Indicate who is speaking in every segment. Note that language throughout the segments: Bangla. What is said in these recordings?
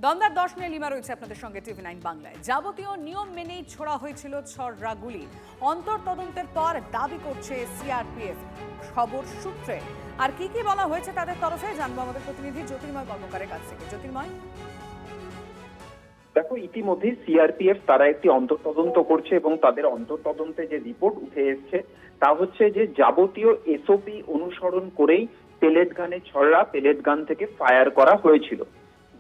Speaker 1: দমদার 10 নিয়ে লিমা রয়েছে আপনাদের সঙ্গে টিভি9 বাংলায়। যাবতীয় নিয়ম মেনেই ছোড়া হয়েছিল ছররা গুলি। অন্তর তদন্তের পর দাবি করছে সিআরপিএফ খবর সূত্রে। আর কি কি বলা হয়েছে তাদের তরফে জানবো আমাদের প্রতিনিধি জ্যোতির্ময় কর্মকারের কাছ থেকে। জ্যোতির্ময়,
Speaker 2: দেখো, ইতিমধ্যে সিআরপিএফ তারা একটি অন্তর্তদন্ত করছে এবং তাদের অন্তর্তদন্তে যে রিপোর্ট উঠে এসছে তা হচ্ছে যে যাবতীয় এসওপি অনুসরণ করেই পেলেট গানে ছড়া পেলেট গান থেকে ফায়ার করা হয়েছিল।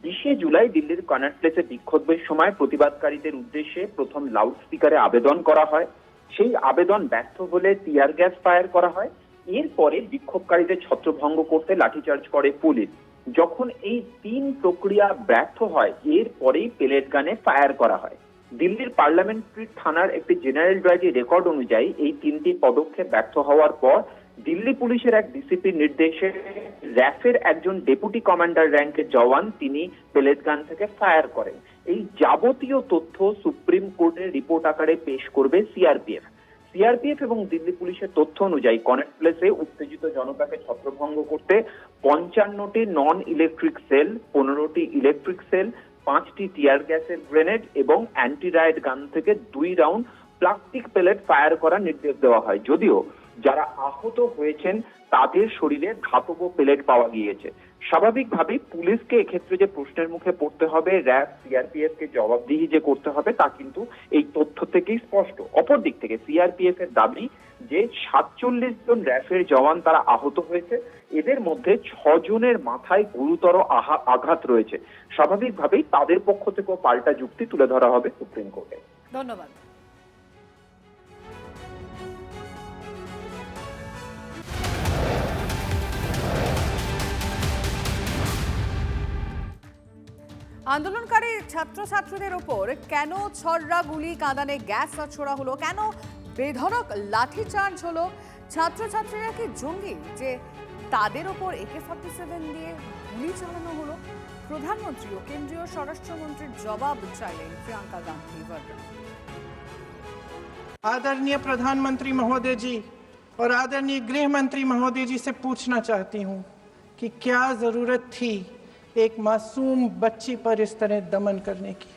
Speaker 2: 20 জুলাই দিল্লির কনট প্লেসে বিক্ষোভের সময় প্রতিবাদকারীদের উদ্দেশ্যে প্রথম লাউড স্পিকারে আবেদন করা হয়। সেই আবেদন ব্যর্থ হলে টিয়ার গ্যাস ফায়ার করা হয়। এরপরে বিক্ষোভকারীদের ছত্রভঙ্গ করতে লাঠিচার্জ করে পুলিশ। যখন এই 3 প্রক্রিয়া ব্যর্থ হয় এরপরেই পেলেট গানে ফায়ার করা হয়। দিল্লির পার্লামেন্ট স্ট্রিট থানার একটি জেনারেল ডায়েরি রেকর্ড অনুযায়ী এই 3টি পদক্ষেপ ব্যর্থ হওয়ার পর দিল্লি পুলিশের এক ডিসিপির নির্দেশে র্যাফের একজন ডেপুটি কমান্ডার র্যাঙ্কের জওয়ান তিনি পেলেট গান থেকে ফায়ার করেন। এই যাবতীয় তথ্য সুপ্রিম কোর্টের রিপোর্ট আকারে পেশ করবে সিআরপিএফ এবং দিল্লি পুলিশের তথ্য অনুযায়ী কনট প্লেসে উত্তেজিত জনতাকে ছত্রভঙ্গ করতে 55টি নন ইলেকট্রিক সেল, 15টি ইলেকট্রিক সেল, 5টি টিয়ার গ্যাসের গ্রেনেড এবং অ্যান্টি রায়েট গান থেকে 2 রাউন্ড প্লাস্টিক পেলেট ফায়ার করার নির্দেশ দেওয়া হয়। যদিও যারা আহত হয়েছেন তাদের শরীরে ধাতব পেলেট পাওয়া গিয়েছে। স্বাভাবিকভাবেই পুলিশকে এক্ষেত্রে যে প্রশ্নের মুখে পড়তে হবে, র্যাব সিআরপিএফ কে জবাবদিহি যে করতে হবে তা কিন্তু এই তথ্য থেকেই স্পষ্ট। অপরদিক থেকে সিআরপিএফ এর দাবি যে 47 জন র্যাফের জওয়ান তারা আহত হয়েছে। এদের মধ্যে 6 জনের মাথায় গুরুতর আঘাত রয়েছে। স্বাভাবিকভাবেই তাদের পক্ষ থেকেও পাল্টা যুক্তি তুলে ধরা হবে সুপ্রিম কোর্টে।
Speaker 1: ধন্যবাদ। আন্দোলনকারী ছাত্রছাত্রীদের ওপর কেন ছররা গুলি, কাঁদানে গ্যাস ছোড়া হলো, কেন বেধড়ক লাঠিচার্জ হলো? ছাত্রছাত্রীরা কি জঙ্গি যে তাদের ওপর AK-47 দিয়ে গুলি চালানো হলো? প্রধানমন্ত্রী ও কেন্দ্রীয় স্বরাষ্ট্রমন্ত্রীর জবাব চাইলেন প্রিয়াঙ্কা গান্ধী বদ্রা।
Speaker 3: आदरणीय प्रधानमंत्री महोदय जी और आदरणीय गृह मंत्री महोदय जी से पूछना चाहती हूं कि क्या जरूरत थी एक मासूम बच्ची पर इस तरह दमन करने की?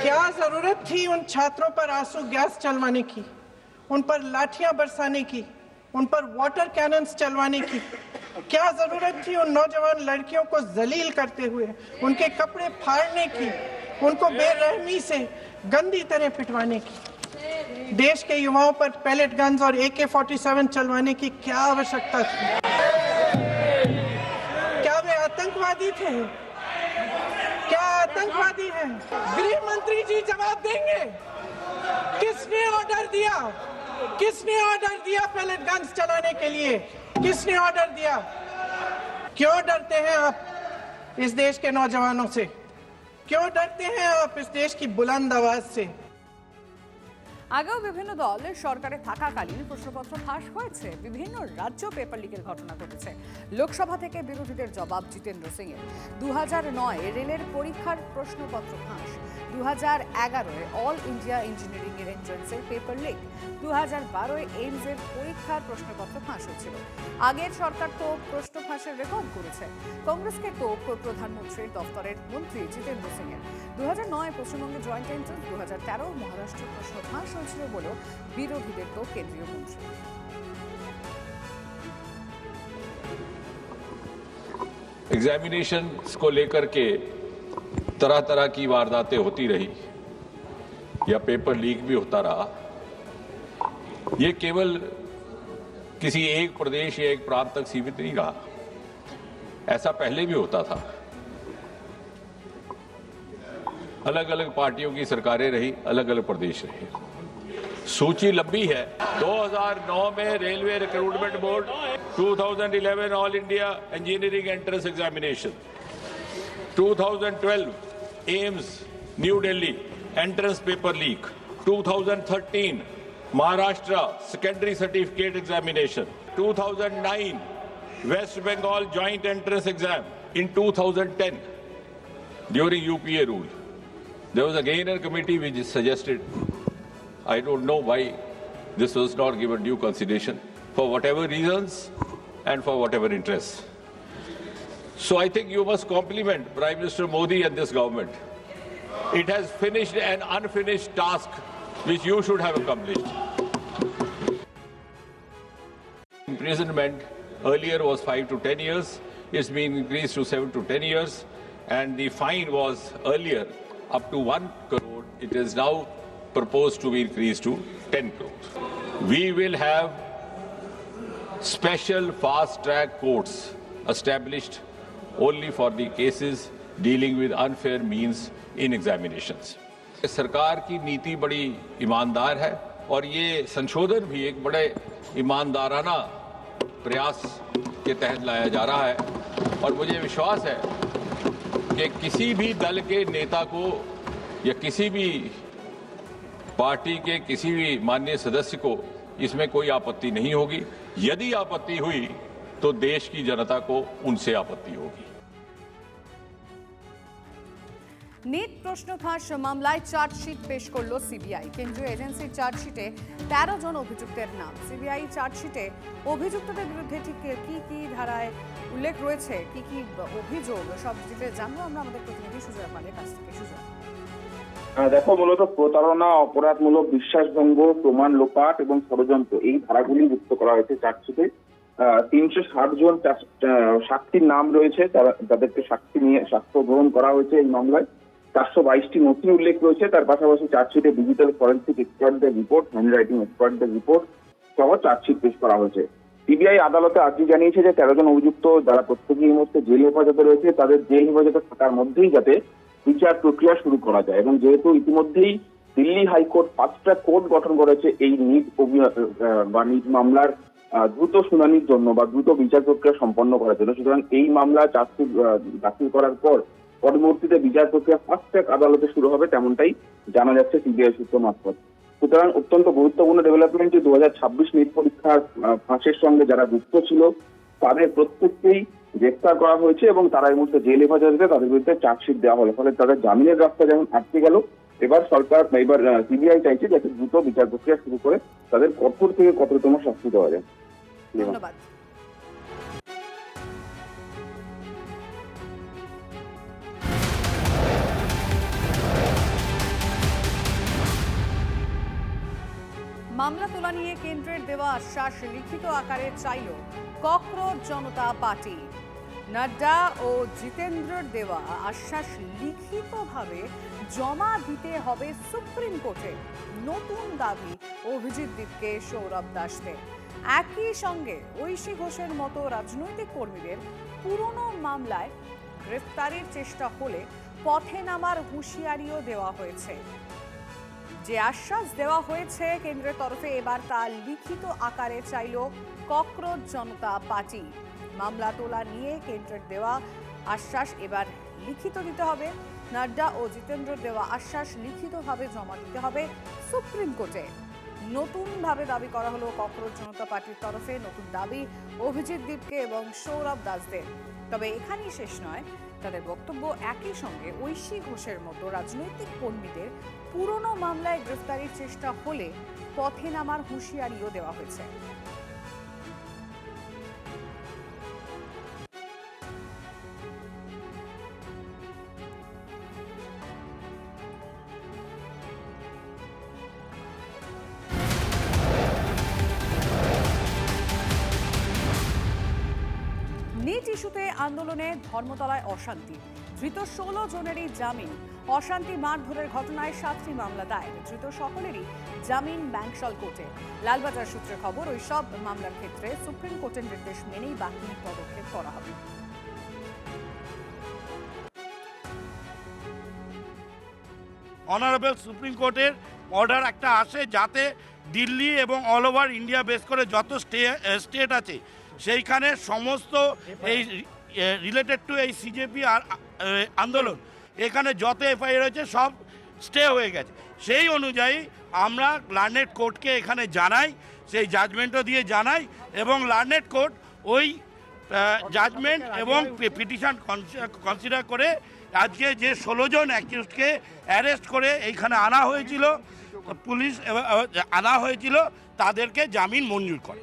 Speaker 3: क्या जरूरत थी उन छात्रों पर आंसू गैस चलवाने की, उन पर लाठियां बरसाने की, उन पर वाटर कैनन्स चलवाने की? क्या जरूरत थी उन नौजवान लड़कियों को जलील करते हुए उनके कपड़े फाड़ने की, उनको बेरहमी से गंदी तरह पिटवाने की? देश के युवाओं पर पैलेट गन्स और AK-47 चलवाने की क्या आवश्यकता थी? क्या वे आतंकवादी थे? क्या आतंकवादी हैं? गृह मंत्री जी जवाब देंगे। किसने ऑर्डर दिया? किसने ऑर्डर दिया पैलेट गन्स चलाने के लिए? किसने ऑर्डर दिया? क्यों डरते हैं आप इस देश के नौजवानों से? क्यों डरते हैं आप इस देश की बुलंद आवाज से?
Speaker 1: আগেও বিভিন্ন দল সরকারে থাকাকালীন প্রশ্নপত্র ফাঁস হয়েছে। বিভিন্ন রাজ্য পেপার লিকের ঘটনা ঘটেছে। লোকসভা থেকে বিরোধীদের জবাব জিতেন্দ্র সিং এর। 2009 রেলের পরীক্ষার প্রশ্নপত্র ফাঁস। 2011 অল ইন্ডিয়া ইঞ্জিনিয়ারিং এর এন্ট্রান্সের পেপার লিক। 2012 এইমস এর পরীক্ষার প্রশ্নপত্র ফাঁস হয়েছিল। আগের সরকার তো প্রশ্ন ফাঁসের রেকর্ড করেছে। কংগ্রেসকে তো প্রধানমন্ত্রীর দপ্তরের মন্ত্রী জিতেন্দ্র সিং এর। 2009 পশ্চিমবঙ্গে জয়েন্ট এন্ট্রান্স, 2013 মহারাষ্ট্র প্রশ্ন ফাঁস হয়েছিল বলেও বিরোধীদের তো কেন্দ্রীয় মন্ত্রী।
Speaker 4: एग्जामिनेशन को लेकर के तरह तरह की वारदातें होती रही या पेपर लीक भी होता रहा। ये केवल किसी एक प्रदेश या एक प्रांत तक सीमित नहीं रहा, ऐसा पहले भी होता था। अलग अलग पार्टियों की सरकारें रही, अलग अलग प्रदेश रहे। सूची लंबी है। 2009 में railway recruitment board, 2011 all India engineering entrance examination, 2012 AIIMS New Delhi entrance paper leak, 2013 Maharashtra secondary certificate examination, 2009 West Bengal joint entrance exam, in 2010 during UPA rule there was again a committee which suggested, I don't know why this was not given due consideration, for whatever reasons and for whatever interests. So I think you must compliment Prime Minister Modi and this government. It has finished an unfinished task which you should have accomplished. Imprisonment earlier was 5 to 10 years. It's been increased to 7 to 10 years. And the fine was earlier up to 1 crore. It is now proposed to be increased to 10 crores. We will have special fast-track courts established only for the cases dealing with unfair means in examinations. सरकार की नीति बड़ी ईमानदार है और ये संशोधन भी एक बड़े ईमानदाराना प्रयास के तहत लाया जा रहा है और मुझे विश्वास है कि किसी भी दल के नेता को या किसी भी पार्टी के किसी भी माननीय सदस्य को इसमें कोई आपत्ति नहीं होगी। यदि आपत्ति हुई तो देश की जनता को उनसे आपत्ति होगी।
Speaker 1: নিট প্রশ্ন ফাঁস মামলায় চার্জশিট পেশ করল সিবিআই। কেন্দ্রীয় এজেন্সির চার্জশিটে ১৩ জন অভিযুক্তের নাম। সিবিআই চার্জশিটে অভিযুক্তদের বিরুদ্ধে ঠিক কি কি ধারায় উল্লেখ রয়েছে, কি কি অভিযোগ, সব ডিটেইলস জানবো আমরা আমাদের প্রতিনিধি সুজয় পালের কাছ থেকে। সুজয়,
Speaker 2: দেখো, মূলত প্রতারণা, অপরাধমূলক বিশ্বাসভঙ্গ, প্রমাণ লোপাট এবং ষড়যন্ত্র এই ধারাগুলি যুক্ত করা হয়েছে চার্জশিটে। ৩৬০ জন সাক্ষীর নাম রয়েছে, তাদেরকে সাক্ষী নিয়ে সাক্ষ্য গ্রহণ করা হয়েছে এই মামলায়। ৪২২টি নথি উল্লেখ রয়েছে। তার পাশাপাশি চার্জশিটে ডিজিটাল ফরেন্সিক এক্সপার্টদের রিপোর্ট, হ্যান্ডরাইটিং এক্সপার্টদের রিপোর্ট সহ চার্জশিট পেশ করা হয়েছে। সিবিআই আদালতে আর্জি জানিয়েছে যে ১৩ জন অভিযুক্ত যারা প্রত্যেকেই এই মুহূর্তে জেল হেফাজতে রয়েছে, তাদের জেল হেফাজতে থাকার মধ্যেই যাতে বিচার প্রক্রিয়া শুরু করা যায়। এবং যেহেতু ইতিমধ্যেই Delhi high court fast track court গঠন করেছে এই নিট মামলার দ্রুত শুনানির জন্য বা দ্রুত বিচার প্রক্রিয়া সম্পন্ন করার জন্য, সুতরাং এই মামলা চার্জশিট দাখিল করার পর পরবর্তীতে বিচার প্রক্রিয়া ফাস্ট ট্র্যাক আদালতে শুরু হবে, তেমনটাই জানা যাচ্ছে সিবিআই সূত্র মারফত। সুতরাং অত্যন্ত গুরুত্বপূর্ণ ডেভেলপমেন্ট যে ২০২৬ নিট পরীক্ষার ফাঁসের সঙ্গে যারা যুক্ত ছিল তাদের প্রত্যেককেই গ্রেফতার করা হয়েছে এবং তারা এই মুহূর্তে জেল হেফাজতে, তাদের বিরুদ্ধে চার্জশিট দেওয়া হলো। ফলে তাদের জামিনের রাস্তা যেমন আটকে গেল, এবার সিবিআই চাইছে যাতে দ্রুত বিচার প্রক্রিয়া শুরু করে তাদের কঠোর থেকে কঠোরতম শাস্তি দেওয়া যায়।
Speaker 1: ধন্যবাদ। মামলা তোলা নিয়ে কেন্দ্রের দেওয়া আশ্বাস লিখিত আকারে চাইল ককরোচ জনতা পার্টি। নাড্ডা ও জিতেন্দ্রর দেওয়া আশ্বাস লিখিতভাবে জমা দিতে হবে সুপ্রিম কোর্টে। নতুন দাবি অভিজিৎ দীপকে, সৌরভ দাসদের। একই সঙ্গে ঐশী ঘোষের মতো রাজনৈতিক কর্মীদের পুরনো মামলায় গ্রেফতারের চেষ্টা হলে পথে নামার হুঁশিয়ারিও দেওয়া হয়েছে। যে আশ্বাস দেওয়া হয়েছে কেন্দ্রের তরফে, এবার তা লিখিত আকারে চাইল ককরোচ জনতা পার্টি। মামলা তোলা নিয়ে কেন্দ্রের দেওয়া আশ্বাস এবার লিখিত দিতে হবে। নাড্ডা ও জিতেন্দ্রর দেওয়া আশ্বাস লিখিতভাবে জমা দিতে হবে সুপ্রিম কোর্টে। নতুনভাবে দাবি করা হলো ককরোচ জনতা পার্টির তরফে। নতুন দাবি অভিজিৎ দীপকে এবং সৌরভ দাসদের। তবে এখানেই শেষ নয়, তাদের বক্তব্য একই সঙ্গে ঐশী ঘোষের মতো রাজনৈতিক কর্মীদের পুরনো মামলায় গ্রেফতারির চেষ্টা হলে পথে নামার হুঁশিয়ারিও দেওয়া হয়েছে। নিট ইস্যুতে আন্দোলনে ধর্মতলায় অশান্তি। ধৃত 16 জনেরই জামিন। অশান্তি মারধরের ঘটনায় 7টি মামলা দায়ের। ধৃত সকলেরই জামিন ব্যাংশাল কোর্টে। লালবাজার সূত্রে খবর, ওই সব মামলার ক্ষেত্রে সুপ্রিম কোর্টের নির্দেশ মেনেই বাকি পদক্ষেপ করা হবে।
Speaker 5: অনারেবল সুপ্রিম কোর্টের অর্ডার একটা আসে যাতে দিল্লি এবং অল ওভার ইন্ডিয়া বেস করে যত স্টেট আছে সেইখানে সমস্ত এই রিলেটেড টু এই সিজেপি আন্দোলন এখানে যত এফআইআর হয়েছে সব স্টে হয়ে গেছে। সেই অনুযায়ী আমরা লার্নেড কোর্টকে এখানে জানাই, সেই জাজমেন্টও দিয়ে জানাই এবং লার্নেড কোর্ট ওই জাজমেন্ট এবং পিটিশন কনসিডার করে আজকে যে 16 জন অ্যাকিউজডকে অ্যারেস্ট করে এইখানে আনা হয়েছিল, পুলিশ আনা হয়েছিল, তাদেরকে জামিন মঞ্জুর করে।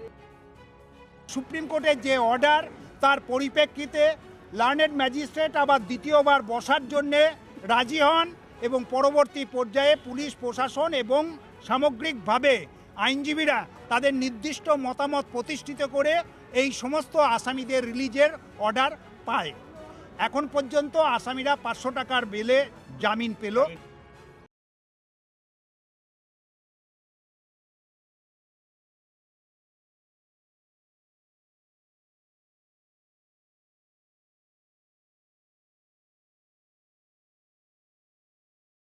Speaker 6: সুপ্রিম কোর্টের যে অর্ডার তার পরিপ্রেক্ষিতে লার্নেড ম্যাজিস্ট্রেট আবার দ্বিতীয়বার বসার জন্যে রাজি হন এবং পরবর্তী পর্যায়ে পুলিশ প্রশাসন এবং সামগ্রিকভাবে আইনজীবীরা তাদের নির্দিষ্ট মতামত প্রতিষ্ঠিত করে এই সমস্ত আসামিদের রিলিজের অর্ডার পায়। এখন পর্যন্ত আসামিরা 500 টাকার বেলে জামিন পেল।